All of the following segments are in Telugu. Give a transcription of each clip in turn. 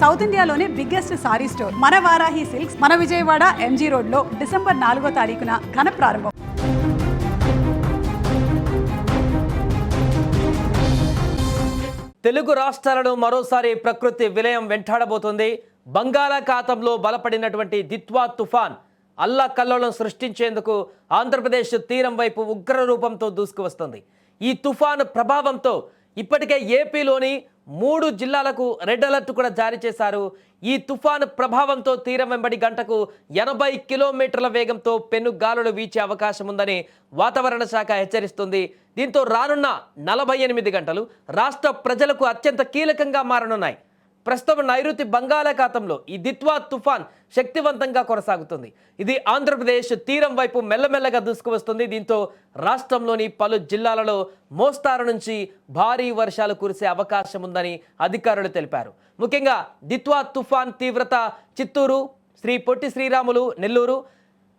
సౌత్ ఇండియాలోనే బిగ్గెస్ట్ సారీ స్టోర్ మన వారాహి సిల్క్స్ మన విజయవాడ ఎంజీ రోడ్ లో డిసెంబర్ 4వ తారీఖున ఘన ప్రారంభం. తెలుగు రాష్ట్రాలను మరోసారి ప్రకృతి విలయం వెంటాడబోతుంది. బంగాళాఖాతంలో బలపడినటువంటి దిత్వా తుఫాన్ అల్లకల్లోలం సృష్టించేందుకు ఆంధ్రప్రదేశ్ తీరం వైపు ఉగ్ర రూపంతో దూసుకువస్తుంది. ఈ తుఫాను ప్రభావంతో ఇప్పటికే ఏపీలోని 3 జిల్లాలకు రెడ్ అలర్ట్ కూడా జారీ చేశారు. ఈ తుఫాను ప్రభావంతో తీరం వెంబడి గంటకు 80 కిలోమీటర్ల వేగంతో పెనుగాలులు వీచే అవకాశం ఉందని వాతావరణ శాఖ హెచ్చరిస్తుంది. దీంతో రానున్న 48 గంటలు రాష్ట్ర ప్రజలకు అత్యంత కీలకంగా మారనున్నాయి. ప్రస్తుతం నైరుతి బంగాళాఖాతంలో ఈ దిత్వా తుఫాన్ శక్తివంతంగా కొనసాగుతుంది. ఇది ఆంధ్రప్రదేశ్ తీరం వైపు మెల్లమెల్లగా దూసుకువస్తుంది. దీంతో రాష్ట్రంలోని పలు జిల్లాలలో మోస్తారు నుంచి భారీ వర్షాలు కురిసే అవకాశం ఉందని అధికారులు తెలిపారు. ముఖ్యంగా దిత్వా తుఫాన్ తీవ్రత చిత్తూరు, శ్రీ పొట్టి శ్రీరాములు, నెల్లూరు,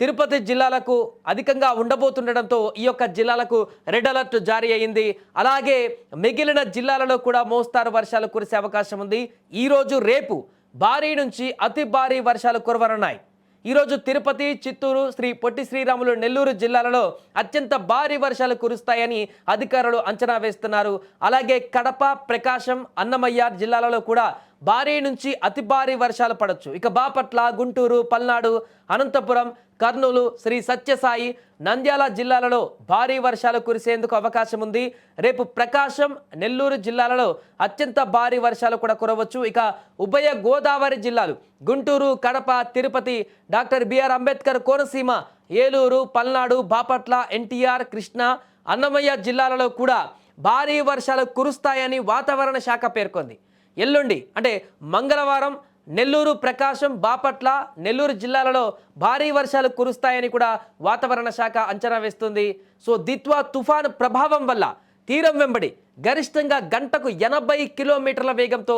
తిరుపతి జిల్లాలకు అధికంగా ఉండబోతుండడంతో ఈ యొక్క జిల్లాలకు రెడ్ అలర్ట్ జారీ అయింది. అలాగే మిగిలిన జిల్లాలలో కూడా మోస్తారు వర్షాలు కురిసే అవకాశం ఉంది. ఈరోజు రేపు భారీ నుంచి అతి భారీ వర్షాలు కురవనున్నాయి. ఈరోజు తిరుపతి, చిత్తూరు, శ్రీ పొట్టి శ్రీరాములు, నెల్లూరు జిల్లాలలో అత్యంత భారీ వర్షాలు కురుస్తాయని అధికారులు అంచనా వేస్తున్నారు. అలాగే కడప, ప్రకాశం, అన్నమయ్య జిల్లాలలో కూడా భారీ నుంచి అతి భారీ వర్షాలు పడవచ్చు. ఇక బాపట్ల, గుంటూరు, పల్నాడు, అనంతపురం, కర్నూలు, శ్రీ సత్యసాయి, నంద్యాల జిల్లాలలో భారీ వర్షాలు కురిసేందుకు అవకాశం ఉంది. రేపు ప్రకాశం, నెల్లూరు జిల్లాలలో అత్యంత భారీ వర్షాలు కూడా కురవచ్చు. ఇక ఉభయ గోదావరి జిల్లాలు గుంటూరు, కడప, తిరుపతి, డాక్టర్ బిఆర్ అంబేద్కర్ కోనసీమ, ఏలూరు, పల్నాడు, బాపట్ల, ఎన్టీఆర్, కృష్ణా, అన్నమయ్య జిల్లాలలో కూడా భారీ వర్షాలు కురుస్తాయని వాతావరణ శాఖ పేర్కొంది. ఎల్లుండి అంటే మంగళవారం నెల్లూరు, ప్రకాశం, బాపట్ల, నెల్లూరు జిల్లాలలో భారీ వర్షాలు కురుస్తాయని కూడా వాతావరణ శాఖ అంచనా వేస్తుంది. సో దిత్వా తుఫాను ప్రభావం వల్ల తీరం వెంబడి గరిష్టంగా గంటకు 80 కిలోమీటర్ల వేగంతో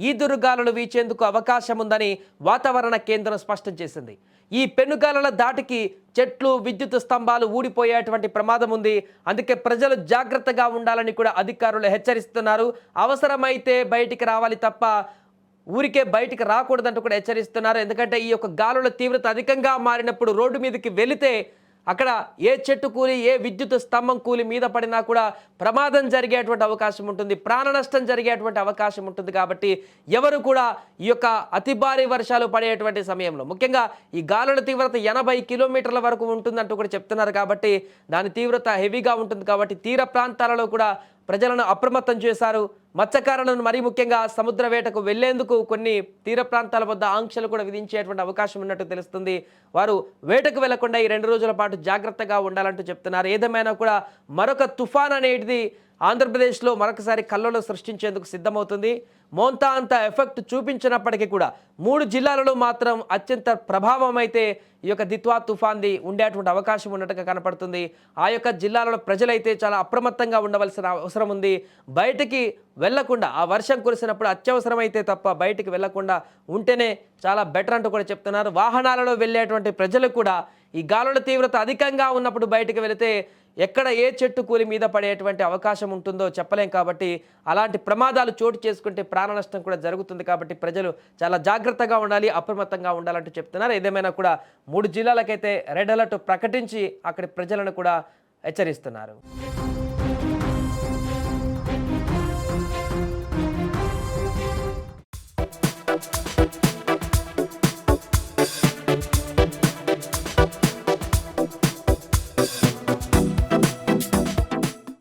ఈదురుగాలులు వీచేందుకు అవకాశం ఉందని వాతావరణ కేంద్రం స్పష్టం చేసింది. ఈ పెనుగాలుల దాటికి చెట్లు, విద్యుత్ స్తంభాలు ఊడిపోయేటువంటి ప్రమాదం ఉంది. అందుకే ప్రజలు జాగ్రత్తగా ఉండాలని కూడా అధికారులు హెచ్చరిస్తున్నారు. అవసరమైతే బయటికి రావాలి తప్ప ఊరికే బయటికి రాకూడదంటూ కూడా హెచ్చరిస్తున్నారు. ఎందుకంటే ఈ యొక్క గాలుల తీవ్రత అధికంగా మారినప్పుడు రోడ్డు మీదకి వెళితే అక్కడ ఏ చెట్టు కూలి, ఏ విద్యుత్ స్తంభం కూలి మీద పడినా కూడా ప్రమాదం జరిగేటువంటి అవకాశం ఉంటుంది, ప్రాణ నష్టం జరిగేటువంటి అవకాశం ఉంటుంది. కాబట్టి ఎవరు కూడా ఈ యొక్క అతి భారీ వర్షాలు పడేటువంటి సమయంలో ముఖ్యంగా ఈ గాలుల తీవ్రత 80 కిలోమీటర్ల వరకు ఉంటుందంటూ కూడా చెప్తున్నారు. కాబట్టి దాని తీవ్రత హెవీగా ఉంటుంది. కాబట్టి తీర ప్రాంతాలలో కూడా ప్రజలను అప్రమత్తం చేశారు. మత్స్యకారులను మరీ ముఖ్యంగా సముద్ర వేటకు వెళ్లేందుకు కొన్ని తీర ప్రాంతాల వద్ద ఆంక్షలు కూడా విధించేటువంటి అవకాశం ఉన్నట్టు తెలుస్తుంది. వారు వేటకు వెళ్లకుండా ఈ 2 రోజుల పాటు జాగ్రత్తగా ఉండాలంటూ చెప్తున్నారు. ఏదేమైనా కూడా మరొక తుఫాన్ అనేది ఆంధ్రప్రదేశ్లో మరొకసారి కల్లోలం సృష్టించేందుకు సిద్ధమవుతుంది. మోంతా అంత ఎఫెక్ట్ చూపించినప్పటికీ కూడా 3 జిల్లాలలో మాత్రం అత్యంత ప్రభావం అయితే ఈ యొక్క దిత్వా తుఫాన్ది ఉండేటువంటి అవకాశం ఉన్నట్టుగా కనపడుతుంది. ఆ యొక్క జిల్లాలలో ప్రజలైతే చాలా అప్రమత్తంగా ఉండవలసిన అవసరం ఉంది. బయటికి వెళ్లకుండా, ఆ వర్షం కురిసినప్పుడు అత్యవసరమైతే తప్ప బయటికి వెళ్లకుండా ఉంటేనే చాలా బెటర్ అంటూ కూడా చెప్తున్నారు. వాహనాలలో వెళ్ళేటువంటి ప్రజలు కూడా ఈ గాలుల తీవ్రత అధికంగా ఉన్నప్పుడు బయటికి వెళితే ఎక్కడ ఏ చెట్టు కూలి మీద పడేటువంటి అవకాశం ఉంటుందో చెప్పలేం. కాబట్టి అలాంటి ప్రమాదాలు చోటు చేసుకుంటే ప్రాణ నష్టం కూడా జరుగుతుంది. కాబట్టి ప్రజలు చాలా జాగ్రత్తగా ఉండాలి, అప్రమత్తంగా ఉండాలంటూ చెప్తున్నారు. ఏదేమైనా కూడా 3 జిల్లాలకైతే రెడ్ అలర్ట్ ప్రకటించి అక్కడి ప్రజలను కూడా హెచ్చరిస్తున్నారు.